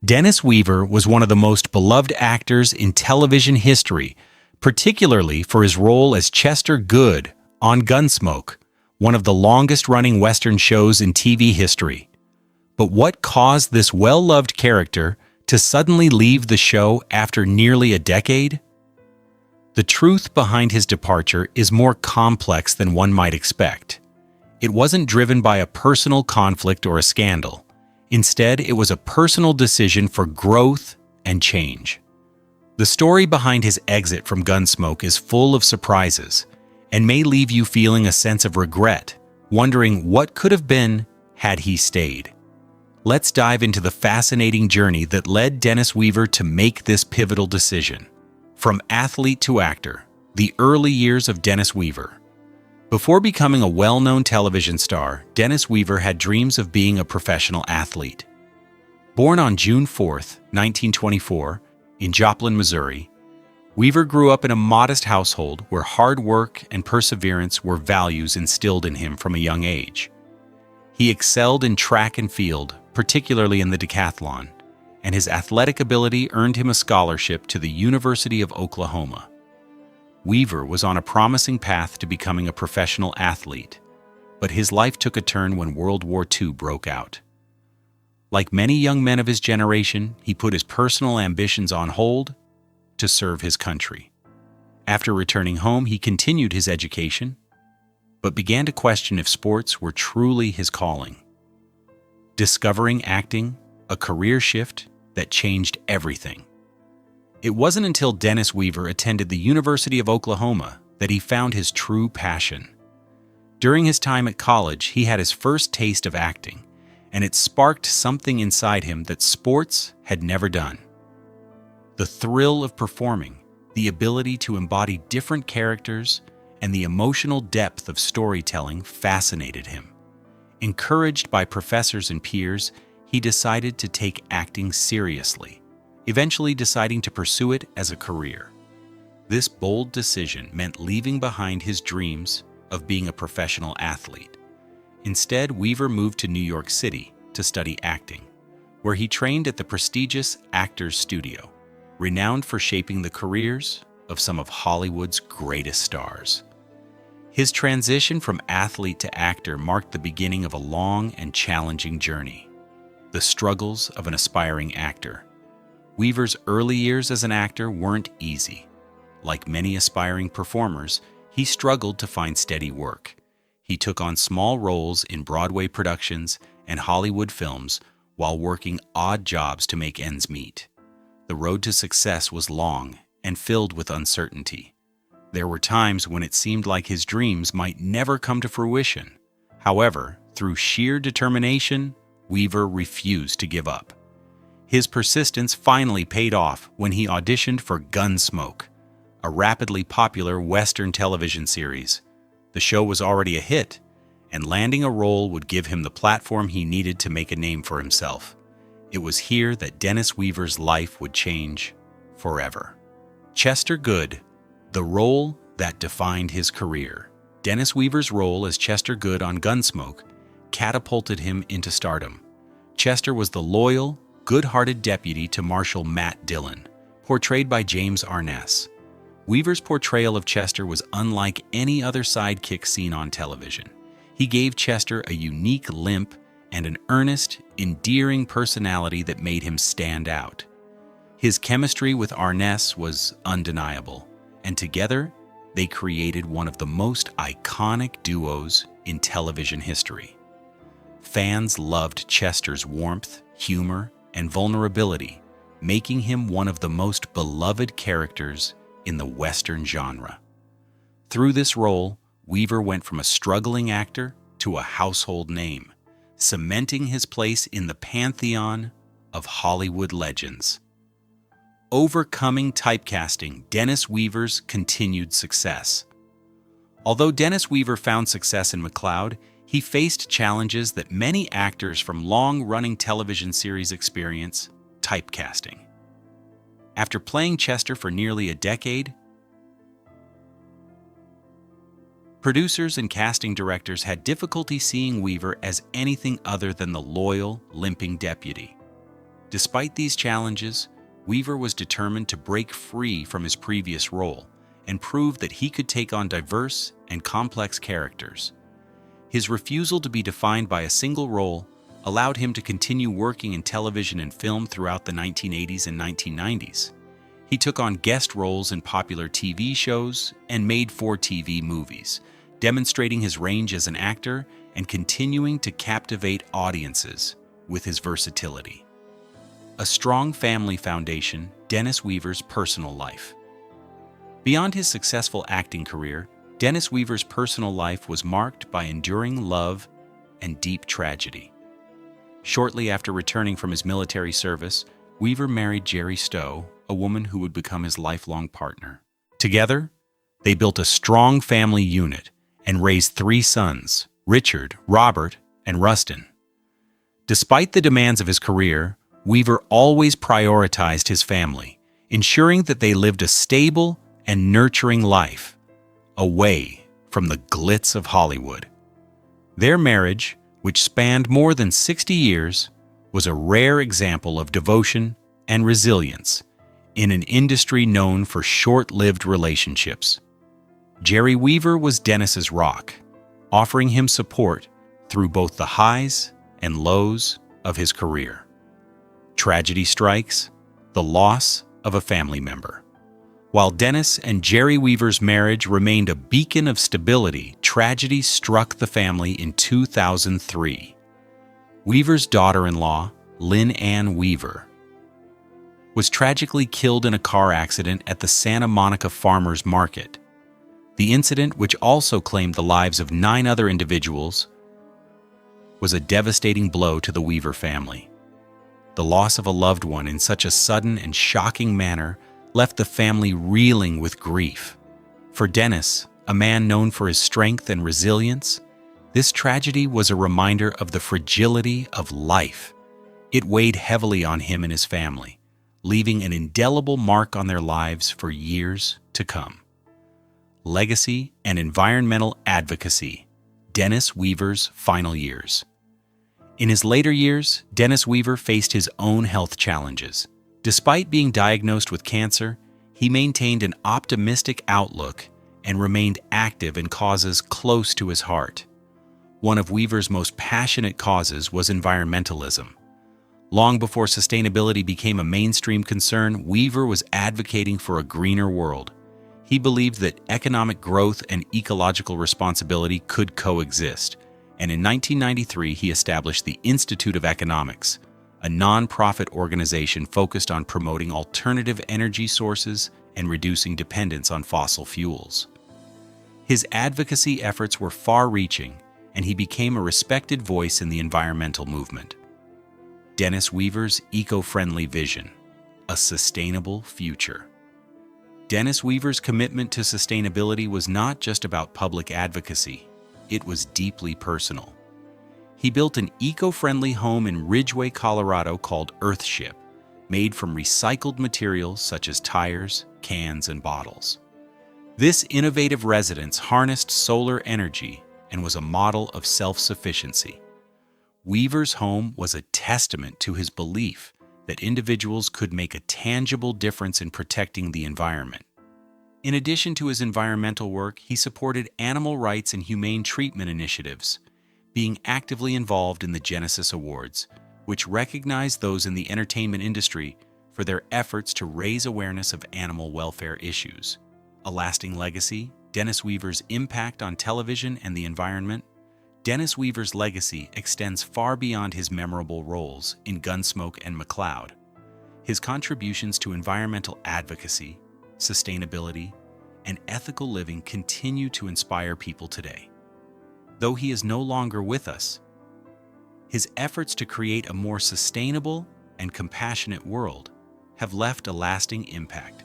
Dennis Weaver was one of the most beloved actors in television history, particularly for his role as Chester Goode on Gunsmoke, one of the longest-running Western shows in TV history. But what caused this well-loved character to suddenly leave the show after nearly a decade? The truth behind his departure is more complex than one might expect. It wasn't driven by a personal conflict or a scandal. Instead, it was a personal decision for growth and change. The story behind his exit from Gunsmoke is full of surprises and may leave you feeling a sense of regret, wondering what could have been had he stayed. Let's dive into the fascinating journey that led Dennis Weaver to make this pivotal decision. From athlete to actor, the early years of Dennis Weaver. Before becoming a well-known television star, Dennis Weaver had dreams of being a professional athlete. Born on June 4, 1924, in Joplin, Missouri, Weaver grew up in a modest household where hard work and perseverance were values instilled in him from a young age. He excelled in track and field, particularly in the decathlon, and his athletic ability earned him a scholarship to the University of Oklahoma. Weaver was on a promising path to becoming a professional athlete, but his life took a turn when World War II broke out. Like many young men of his generation, he put his personal ambitions on hold to serve his country. After returning home, he continued his education, but began to question if sports were truly his calling. Discovering acting, a career shift that changed everything. It wasn't until Dennis Weaver attended the University of Oklahoma that he found his true passion. During his time at college, he had his first taste of acting, and it sparked something inside him that sports had never done. The thrill of performing, the ability to embody different characters, and the emotional depth of storytelling fascinated him. Encouraged by professors and peers, he decided to take acting seriously, eventually deciding to pursue it as a career. This bold decision meant leaving behind his dreams of being a professional athlete. Instead, Weaver moved to New York City to study acting, where he trained at the prestigious Actors Studio, renowned for shaping the careers of some of Hollywood's greatest stars. His transition from athlete to actor marked the beginning of a long and challenging journey. The struggles of an aspiring actor. Weaver's early years as an actor weren't easy. Like many aspiring performers, he struggled to find steady work. He took on small roles in Broadway productions and Hollywood films while working odd jobs to make ends meet. The road to success was long and filled with uncertainty. There were times when it seemed like his dreams might never come to fruition. However, through sheer determination, Weaver refused to give up. His persistence finally paid off when he auditioned for Gunsmoke, a rapidly popular Western television series. The show was already a hit, and landing a role would give him the platform he needed to make a name for himself. It was here that Dennis Weaver's life would change forever. Chester Goode, the role that defined his career. Dennis Weaver's role as Chester Goode on Gunsmoke catapulted him into stardom. Chester was the loyal, good-hearted deputy to Marshal Matt Dillon, portrayed by James Arness. Weaver's portrayal of Chester was unlike any other sidekick seen on television. He gave Chester a unique limp and an earnest, endearing personality that made him stand out. His chemistry with Arness was undeniable, and together, they created one of the most iconic duos in television history. Fans loved Chester's warmth, humor, and vulnerability, making him one of the most beloved characters in the Western genre. Through this role, Weaver went from a struggling actor to a household name, cementing his place in the pantheon of Hollywood legends. Overcoming typecasting, Dennis Weaver's continued success. Although Dennis Weaver found success in McCloud, he faced challenges that many actors from long-running television series experience: typecasting. After playing Chester for nearly a decade, producers and casting directors had difficulty seeing Weaver as anything other than the loyal, limping deputy. Despite these challenges, Weaver was determined to break free from his previous role and prove that he could take on diverse and complex characters. His refusal to be defined by a single role allowed him to continue working in television and film throughout the 1980s and 1990s. He took on guest roles in popular TV shows and made-for-TV movies, demonstrating his range as an actor and continuing to captivate audiences with his versatility. A strong family foundation, Dennis Weaver's personal life. Beyond his successful acting career, Dennis Weaver's personal life was marked by enduring love and deep tragedy. Shortly after returning from his military service, Weaver married Jerry Stowe, a woman who would become his lifelong partner. Together, they built a strong family unit and raised 3 sons, Richard, Robert, and Rustin. Despite the demands of his career, Weaver always prioritized his family, ensuring that they lived a stable and nurturing life, away from the glitz of Hollywood. Their marriage, which spanned more than 60 years, was a rare example of devotion and resilience in an industry known for short-lived relationships. Jerry Weaver was Dennis's rock, offering him support through both the highs and lows of his career. Tragedy strikes, the loss of a family member. While Dennis and Jerry Weaver's marriage remained a beacon of stability, tragedy struck the family in 2003. Weaver's daughter-in-law, Lynn Ann Weaver, was tragically killed in a car accident at the Santa Monica Farmers Market. The incident, which also claimed the lives of 9 other individuals, was a devastating blow to the Weaver family. The loss of a loved one in such a sudden and shocking manner left the family reeling with grief. For Dennis, a man known for his strength and resilience, this tragedy was a reminder of the fragility of life. It weighed heavily on him and his family, leaving an indelible mark on their lives for years to come. Legacy and environmental advocacy, Dennis Weaver's final years. In his later years, Dennis Weaver faced his own health challenges. Despite being diagnosed with cancer, he maintained an optimistic outlook and remained active in causes close to his heart. One of Weaver's most passionate causes was environmentalism. Long before sustainability became a mainstream concern, Weaver was advocating for a greener world. He believed that economic growth and ecological responsibility could coexist, and in 1993 he established the Institute of Economics, a non-profit organization focused on promoting alternative energy sources and reducing dependence on fossil fuels. His advocacy efforts were far-reaching, and he became a respected voice in the environmental movement. Dennis Weaver's eco-friendly vision, a sustainable future. Dennis Weaver's commitment to sustainability was not just about public advocacy, it was deeply personal. He built an eco-friendly home in Ridgway, Colorado called Earthship, made from recycled materials such as tires, cans, and bottles. This innovative residence harnessed solar energy and was a model of self-sufficiency. Weaver's home was a testament to his belief that individuals could make a tangible difference in protecting the environment. In addition to his environmental work, he supported animal rights and humane treatment initiatives, being actively involved in the Genesis Awards, which recognize those in the entertainment industry for their efforts to raise awareness of animal welfare issues. A lasting legacy, Dennis Weaver's impact on television and the environment. Dennis Weaver's legacy extends far beyond his memorable roles in Gunsmoke and McCloud. His contributions to environmental advocacy, sustainability, and ethical living continue to inspire people today. Though he is no longer with us, his efforts to create a more sustainable and compassionate world have left a lasting impact.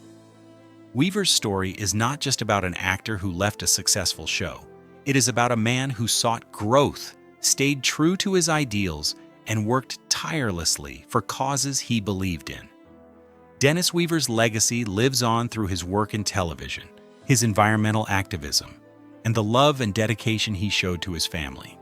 Weaver's story is not just about an actor who left a successful show. It is about a man who sought growth, stayed true to his ideals, and worked tirelessly for causes he believed in. Dennis Weaver's legacy lives on through his work in television, his environmental activism, and the love and dedication he showed to his family.